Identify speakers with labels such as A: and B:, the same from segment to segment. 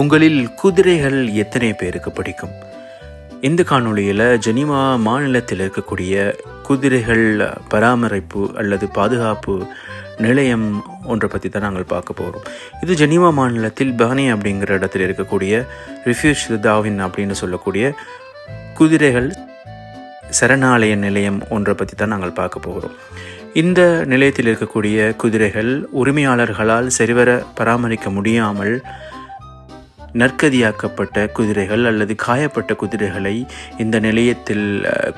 A: உங்களில் குதிரைகள் எத்தனை பேருக்கு பிடிக்கும்? இந்த காணொளியில் ஜெனீவா மாநிலத்தில் இருக்கக்கூடிய குதிரைகள் பராமரிப்பு அல்லது பாதுகாப்பு நிலையம் ஒன்றை பற்றி தான் நாங்கள் பார்க்க போகிறோம். இது ஜெனீவா மாநிலத்தில் பர்னே அப்படிங்கிற இடத்தில் இருக்கக்கூடிய ரிஃப்யூஜ் டார்வின் அப்படின்னு சொல்லக்கூடிய குதிரைகள் சரணாலய நிலையம் ஒன்றை பற்றி தான் நாங்கள் பார்க்க போகிறோம். இந்த நிலையத்தில் இருக்கக்கூடிய குதிரைகள் உரிமையாளர்களால் சரிவர பராமரிக்க முடியாமல் நற்கதியாக்கப்பட்ட குதிரைகள் அல்லது காயப்பட்ட குதிரைகளை இந்த நிலையத்தில்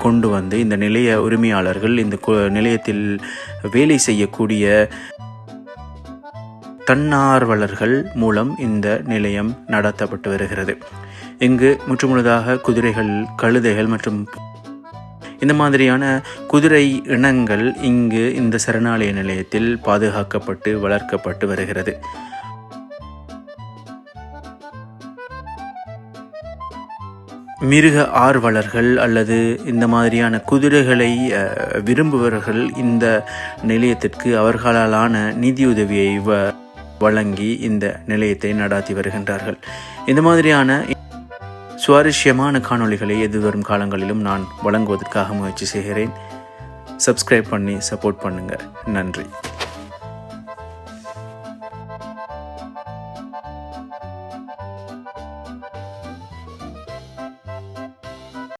A: கொண்டு வந்து இந்த நிலைய உரிமையாளர்கள் இந்த நிலையத்தில் வேலை செய்யக்கூடிய தன்னார்வலர்கள் மூலம் இந்த நிலையம் நடத்தப்பட்டு வருகிறது. இங்கு முற்றுமுழுதாக குதிரைகள், கழுதைகள் மற்றும் இந்த மாதிரியான குதிரை இனங்கள் இங்கு இந்த சரணாலய நிலையத்தில் பாதுகாக்கப்பட்டு வளர்க்கப்பட்டு வருகிறது. மிருக ஆர்வலர்கள் அல்லது இந்த மாதிரியான குதிரைகளை விரும்புபவர்கள் இந்த நிலையத்திற்கு அவர்களாலான நிதியுதவியை வழங்கி இந்த நிலையத்தை நடாத்தி வருகின்றார்கள். இந்த மாதிரியான சுவாரஸ்யமான காணொளிகளை எதிர்வரும் காலங்களிலும் நான் வழங்குவதற்காக முயற்சி செய்கிறேன். சப்ஸ்கிரைப் பண்ணி சப்போர்ட் பண்ணுங்கள். நன்றி.